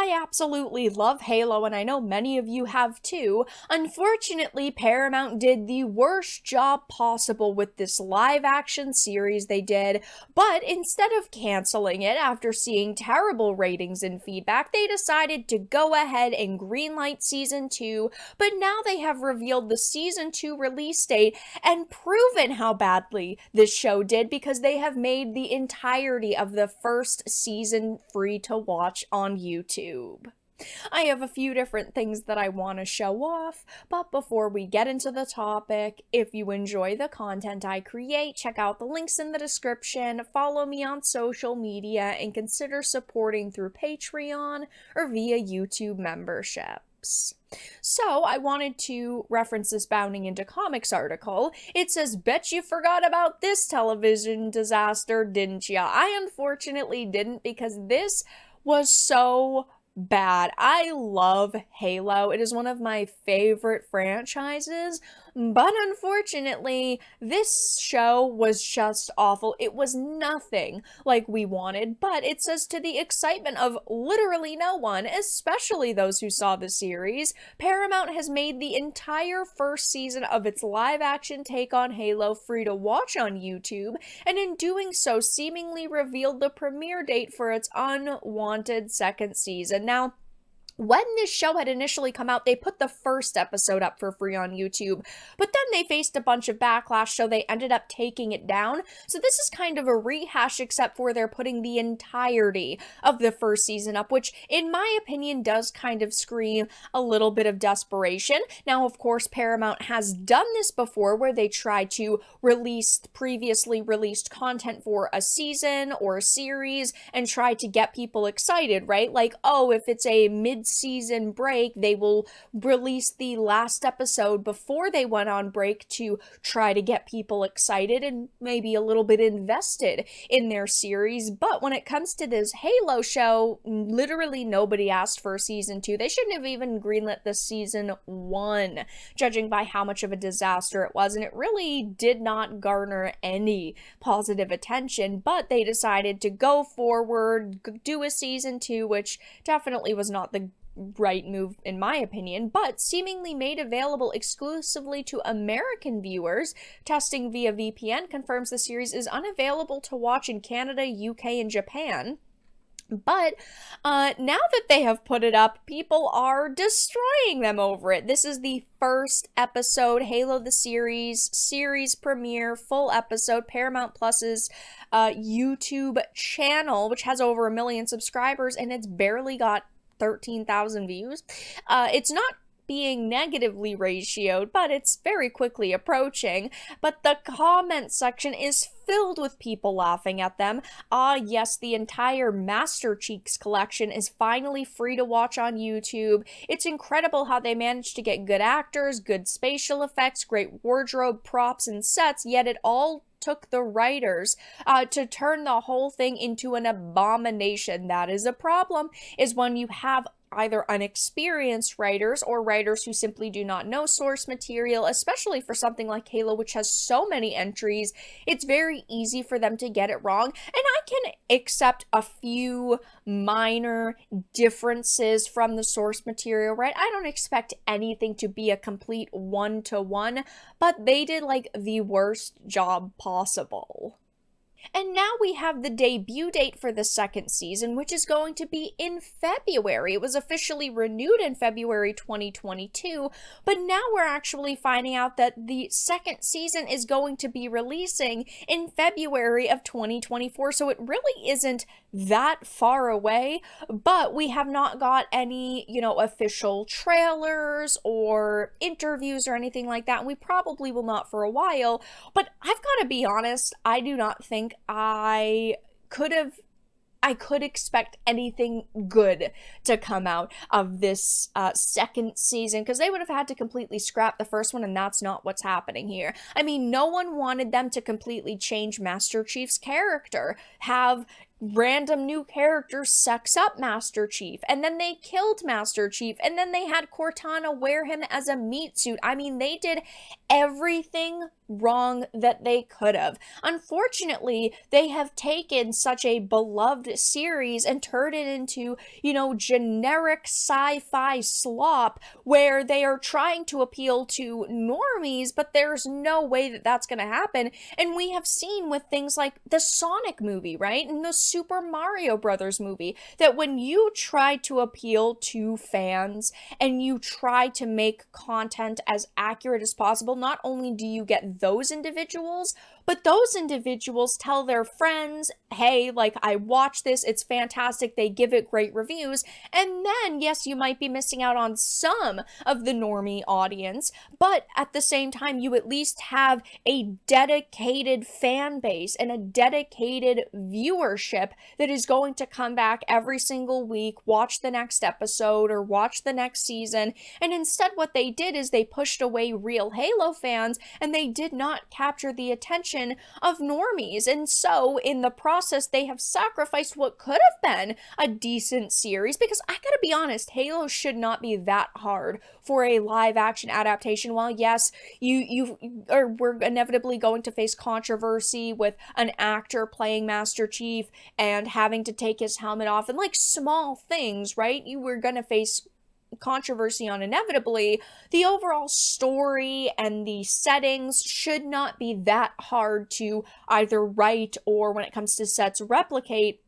I absolutely love Halo, and I know many of you have too. Unfortunately, Paramount did the worst job possible with this live action series they did, but instead of canceling it after seeing terrible ratings and feedback, they decided to go ahead and greenlight season 2, but now they have revealed the season 2 release date and proven how badly this show did because they have made the entirety of the first season free to watch on YouTube. I have a few different things that I want to show off, but before we get into the topic, if you enjoy the content I create, check out the links in the description, follow me on social media, and consider supporting through Patreon or via YouTube memberships. So, I wanted to reference this Bounding into Comics article. It says, "Bet you forgot about this television disaster, didn't ya?" I unfortunately didn't, because this was so bad. I love Halo. It is one of my favorite franchises, but unfortunately, this show was just awful. It was nothing like we wanted, but it says, to the excitement of literally no one, especially those who saw the series, Paramount has made the entire first season of its live-action take on Halo free to watch on YouTube, and in doing so seemingly revealed the premiere date for its unwanted second season. Now, when this show had initially come out, they put the first episode up for free on YouTube, but then they faced a bunch of backlash, so they ended up taking it down. So this is kind of a rehash, except for they're putting the entirety of the first season up, which in my opinion does kind of scream a little bit of desperation. Now, of course, Paramount has done this before, where they try to release previously released content for a season or a series and try to get people excited, right? Like, oh, if it's a mid-season break, they will release the last episode before they went on break to try to get people excited and maybe a little bit invested in their series. But when it comes to this Halo show, literally nobody asked for season 2. They shouldn't have even greenlit the season 1, judging by how much of a disaster it was, and it really did not garner any positive attention. But they decided to go forward, do a season 2, which definitely was not the right move in my opinion, but seemingly made available exclusively to American viewers. Testing via VPN confirms the series is unavailable to watch in Canada, UK, and Japan. But now that they have put it up, people are destroying them over it. This is the first episode, Halo the series premiere, full episode, Paramount Plus's YouTube channel, which has over 1 million subscribers, and it's barely got 13,000 views. It's not being negatively ratioed, but it's very quickly approaching. But the comment section is filled with people laughing at them. Yes, the entire Master Cheeks collection is finally free to watch on YouTube. It's incredible how they managed to get good actors, good spatial effects, great wardrobe, props, and sets, yet it all took the writers to turn the whole thing into an abomination. That is a problem, is when you have either unexperienced writers or writers who simply do not know source material, especially for something like Halo, which has so many entries. It's very easy for them to get it wrong, and I can accept a few minor differences from the source material, right? I don't expect anything to be a complete one-to-one, but they did like the worst job possible. And now we have the debut date for the second season, which is going to be in February. It was officially renewed in February 2022, but now we're actually finding out that the second season is going to be releasing in February of 2024, so it really isn't that far away, but we have not got any, official trailers or interviews or anything like that, and we probably will not for a while. But I've got to be honest, I do not think I could expect anything good to come out of this second season, because they would have had to completely scrap the first one, and that's not what's happening here. I mean, no one wanted them to completely change Master Chief's character, have random new characters sex up Master Chief, and then they killed Master Chief, and then they had Cortana wear him as a meat suit. I mean, they did everything wrong that they could have. Unfortunately, they have taken such a beloved series and turned it into, generic sci-fi slop where they are trying to appeal to normies, but there's no way that that's going to happen. And we have seen with things like the Sonic movie, right? And the Super Mario Brothers movie, that when you try to appeal to fans and you try to make content as accurate as possible, not only do you get those individuals, but those individuals tell their friends, hey, like, I watched this, it's fantastic, they give it great reviews, and then, yes, you might be missing out on some of the normie audience, but at the same time, you at least have a dedicated fan base and a dedicated viewership that is going to come back every single week, watch the next episode, or watch the next season, and instead what they did is they pushed away real Halo fans, and they did not capture the attention of normies, and so in the process they have sacrificed what could have been a decent series, because I gotta be honest, Halo should not be that hard for a live action adaptation. While yes, we're inevitably going to face controversy with an actor playing Master Chief and having to take his helmet off, and like small things, right? You were gonna face controversy on inevitably, the overall story and the settings should not be that hard to either write or, when it comes to sets, replicate.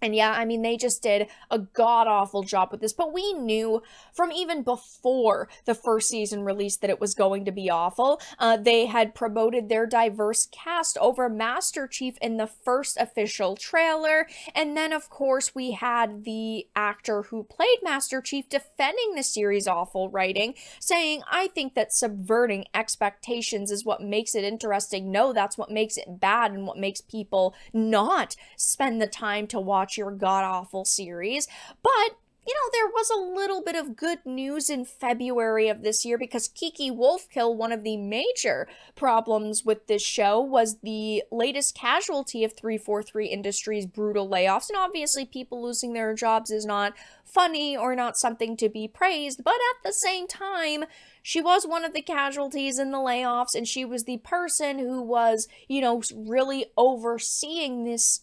And yeah, I mean, they just did a god-awful job with this, but we knew from even before the first season release that it was going to be awful. They had promoted their diverse cast over Master Chief in the first official trailer, and then, of course, we had the actor who played Master Chief defending the series' awful writing, saying, I think that subverting expectations is what makes it interesting. No, that's what makes it bad and what makes people not spend the time to watch your god-awful series. But there was a little bit of good news in February of this year, because Kiki Wolfkill, one of the major problems with this show, was the latest casualty of 343 Industries' brutal layoffs. And obviously people losing their jobs is not funny or not something to be praised, but at the same time, she was one of the casualties in the layoffs, and she was the person who was, really overseeing this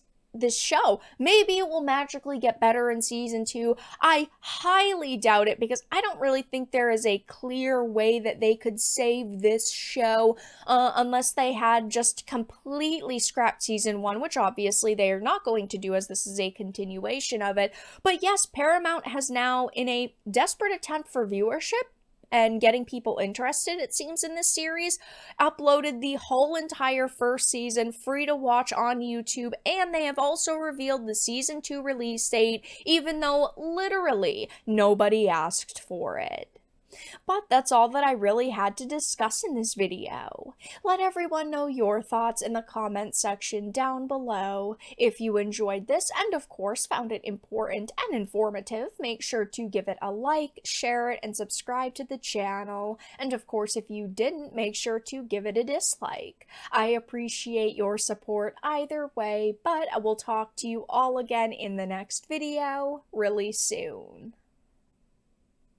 show. Maybe it will magically get better in season 2. I highly doubt it, because I don't really think there is a clear way that they could save this show unless they had just completely scrapped season 1, which obviously they are not going to do, as this is a continuation of it. But yes, Paramount has now, in a desperate attempt for viewership and getting people interested, it seems, in this series, uploaded the whole entire first season free to watch on YouTube, and they have also revealed the season 2 release date, even though literally nobody asked for it. But that's all that I really had to discuss in this video. Let everyone know your thoughts in the comment section down below. If you enjoyed this and of course found it important and informative, make sure to give it a like, share it, and subscribe to the channel. And of course, if you didn't, make sure to give it a dislike. I appreciate your support either way, but I will talk to you all again in the next video really soon.